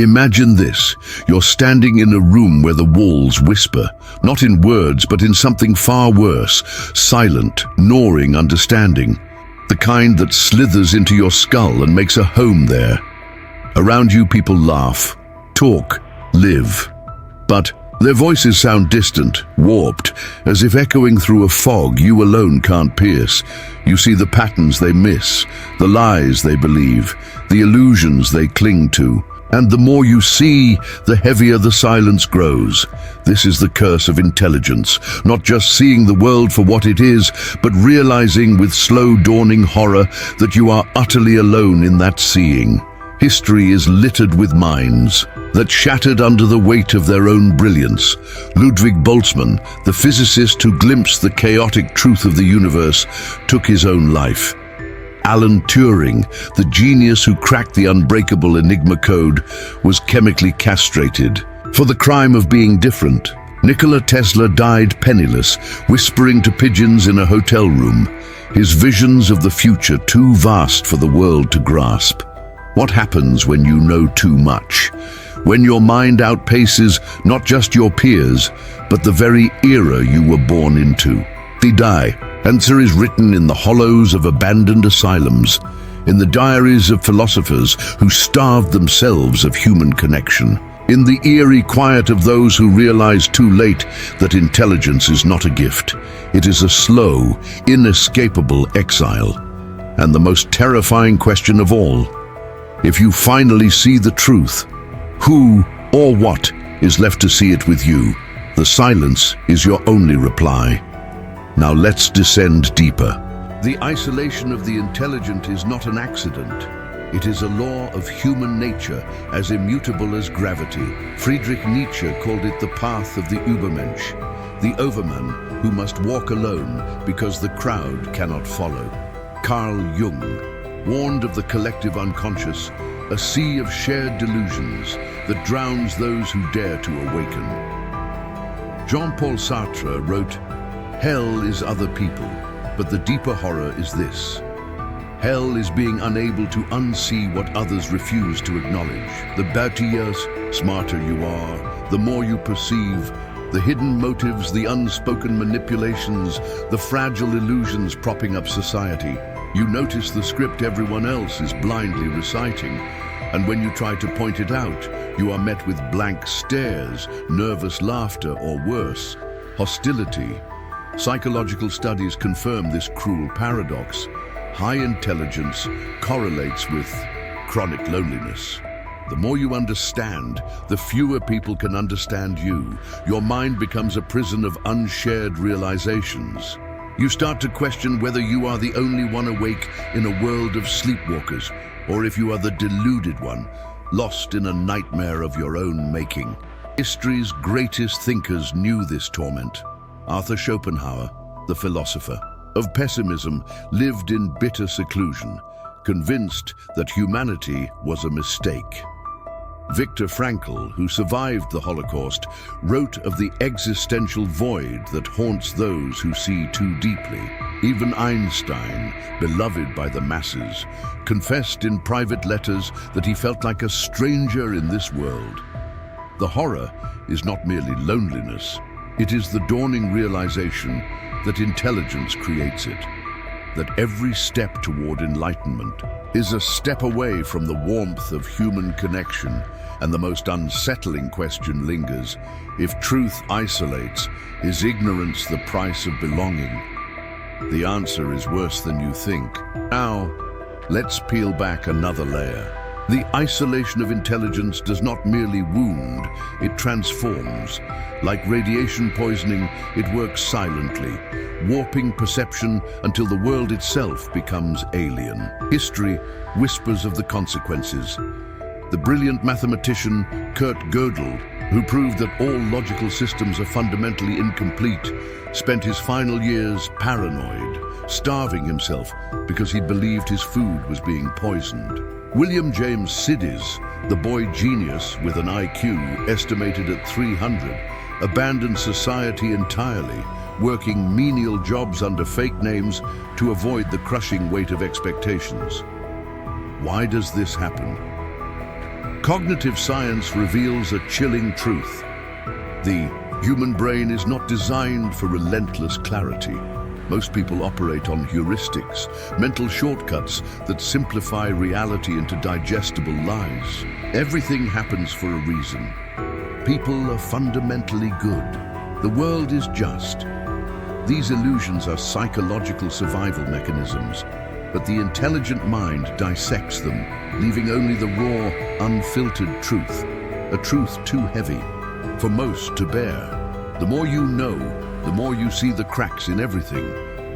Imagine this. You're standing in a room where the walls whisper, not in words, but in something far worse, silent, gnawing understanding. The kind that slithers into your skull and makes a home there. Around you, people laugh, talk, live. But their voices sound distant, warped, as if echoing through a fog you alone can't pierce. You see the patterns they miss, the lies they believe, the illusions they cling to. And the more you see, the heavier the silence grows. This is the curse of intelligence, not just seeing the world for what it is, but realizing with slow dawning horror that you are utterly alone in that seeing. History is littered with minds that shattered under the weight of their own brilliance. Ludwig Boltzmann, the physicist who glimpsed the chaotic truth of the universe, took his own life. Alan Turing, the genius who cracked the unbreakable Enigma code, was chemically castrated for the crime of being different. Nikola Tesla died penniless, whispering to pigeons in a hotel room, his visions of the future too vast for the world to grasp. What happens when you know too much? When your mind outpaces not just your peers, but the very era you were born into? They die. Answer is written in the hollows of abandoned asylums, in the diaries of philosophers who starved themselves of human connection, in the eerie quiet of those who realize too late that intelligence is not a gift. It is a slow, inescapable exile. And the most terrifying question of all, if you finally see the truth, who or what is left to see it with you? The silence is your only reply. Now let's descend deeper. The isolation of the intelligent is not an accident. It is a law of human nature, as immutable as gravity. Friedrich Nietzsche called it the path of the Übermensch, the overman who must walk alone because the crowd cannot follow. Carl Jung warned of the collective unconscious, a sea of shared delusions that drowns those who dare to awaken. Jean-Paul Sartre wrote, "Hell is other people, but the deeper horror is this. Hell is being unable to unsee what others refuse to acknowledge. The better, smarter you are, the more you perceive, the hidden motives, the unspoken manipulations, the fragile illusions propping up society. You notice the script everyone else is blindly reciting, and when you try to point it out, you are met with blank stares, nervous laughter, or worse, hostility." Psychological studies confirm this cruel paradox. High intelligence correlates with chronic loneliness. The more you understand, the fewer people can understand you. Your mind becomes a prison of unshared realizations. You start to question whether you are the only one awake in a world of sleepwalkers, or if you are the deluded one, lost in a nightmare of your own making. History's greatest thinkers knew this torment. Arthur Schopenhauer, the philosopher of pessimism, lived in bitter seclusion, convinced that humanity was a mistake. Viktor Frankl, who survived the Holocaust, wrote of the existential void that haunts those who see too deeply. Even Einstein, beloved by the masses, confessed in private letters that he felt like a stranger in this world. The horror is not merely loneliness. It is the dawning realization that intelligence creates it, that every step toward enlightenment is a step away from the warmth of human connection, and the most unsettling question lingers. If truth isolates, is ignorance the price of belonging? The answer is worse than you think. Now, let's peel back another layer. The isolation of intelligence does not merely wound, it transforms. Like radiation poisoning, it works silently, warping perception until the world itself becomes alien. History whispers of the consequences. The brilliant mathematician Kurt Gödel, who proved that all logical systems are fundamentally incomplete, spent his final years paranoid, starving himself because he believed his food was being poisoned. William James Sidis, the boy genius with an IQ estimated at 300, abandoned society entirely, working menial jobs under fake names to avoid the crushing weight of expectations. Why does this happen? Cognitive science reveals a chilling truth. The human brain is not designed for relentless clarity. Most people operate on heuristics, mental shortcuts that simplify reality into digestible lies. Everything happens for a reason. People are fundamentally good. The world is just. These illusions are psychological survival mechanisms, but the intelligent mind dissects them, leaving only the raw, unfiltered truth, a truth too heavy for most to bear. The more you know, the more you see the cracks in everything.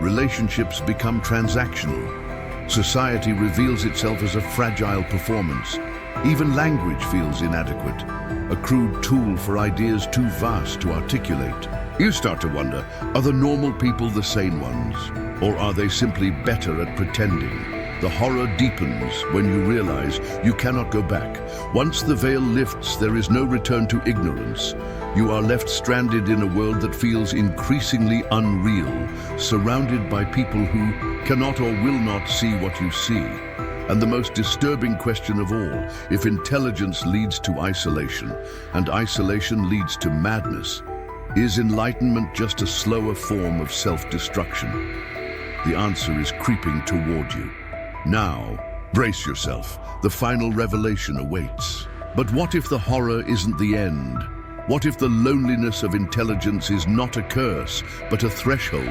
Relationships become transactional. Society reveals itself as a fragile performance. Even language feels inadequate, a crude tool for ideas too vast to articulate. You start to wonder, are the normal people the sane ones? Or are they simply better at pretending? The horror deepens when you realize you cannot go back. Once the veil lifts, there is no return to ignorance. You are left stranded in a world that feels increasingly unreal, surrounded by people who cannot or will not see what you see. And the most disturbing question of all, if intelligence leads to isolation, and isolation leads to madness, is enlightenment just a slower form of self-destruction? The answer is creeping toward you. Now, brace yourself. The final revelation awaits. But what if the horror isn't the end? What if the loneliness of intelligence is not a curse, but a threshold?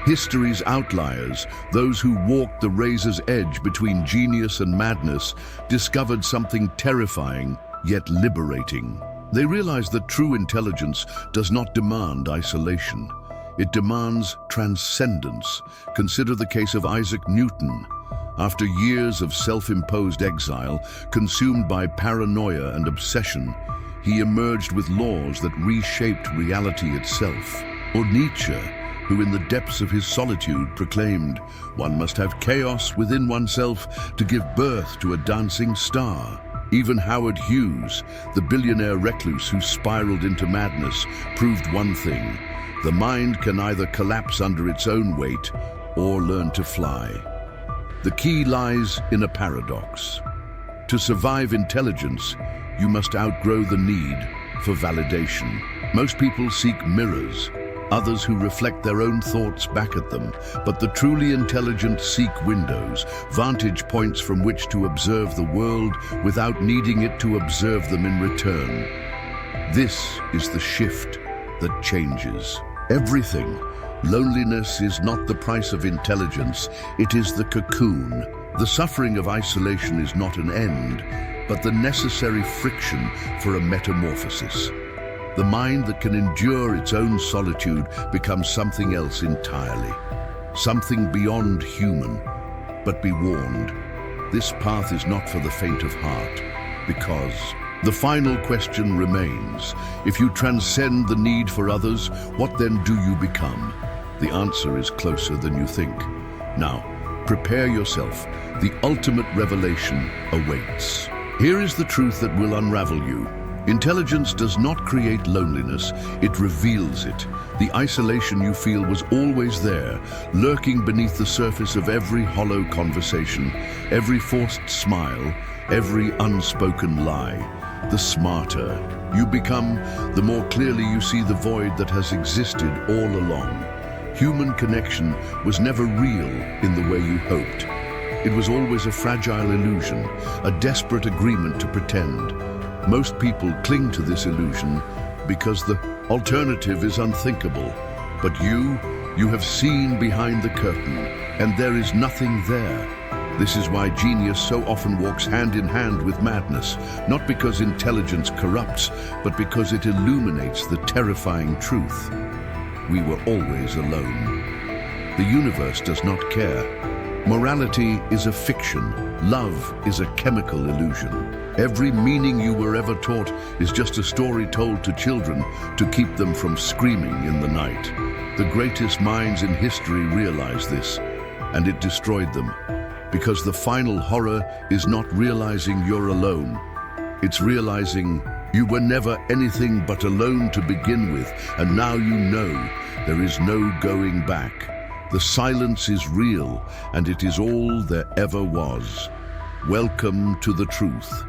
History's outliers, those who walked the razor's edge between genius and madness, discovered something terrifying, yet liberating. They realized that true intelligence does not demand isolation. It demands transcendence. Consider the case of Isaac Newton. After years of self-imposed exile, consumed by paranoia and obsession, he emerged with laws that reshaped reality itself. Or Nietzsche, who in the depths of his solitude proclaimed, "One must have chaos within oneself to give birth to a dancing star." Even Howard Hughes, the billionaire recluse who spiraled into madness, proved one thing: the mind can either collapse under its own weight or learn to fly. The key lies in a paradox. To survive intelligence, you must outgrow the need for validation. Most people seek mirrors, others who reflect their own thoughts back at them, but the truly intelligent seek windows, vantage points from which to observe the world without needing it to observe them in return. This is the shift that changes everything. Loneliness is not the price of intelligence, it is the cocoon. The suffering of isolation is not an end, but the necessary friction for a metamorphosis. The mind that can endure its own solitude becomes something else entirely, something beyond human. But be warned, this path is not for the faint of heart, because the final question remains: if you transcend the need for others, what then do you become? The answer is closer than you think. Now, prepare yourself. The ultimate revelation awaits. Here is the truth that will unravel you. Intelligence does not create loneliness, it reveals it. The isolation you feel was always there, lurking beneath the surface of every hollow conversation, every forced smile, every unspoken lie. The smarter you become, the more clearly you see the void that has existed all along. Human connection was never real in the way you hoped. It was always a fragile illusion, a desperate agreement to pretend. Most people cling to this illusion because the alternative is unthinkable. But you have seen behind the curtain, and there is nothing there. This is why genius so often walks hand in hand with madness, not because intelligence corrupts, but because it illuminates the terrifying truth. We were always alone. The universe does not care. Morality is a fiction. Love is a chemical illusion. Every meaning you were ever taught is just a story told to children to keep them from screaming in the night. The greatest minds in history realized this, and it destroyed them. Because the final horror is not realizing you're alone. It's realizing you were never anything but alone to begin with, and now you know there is no going back. The silence is real, and it is all there ever was. Welcome to the truth.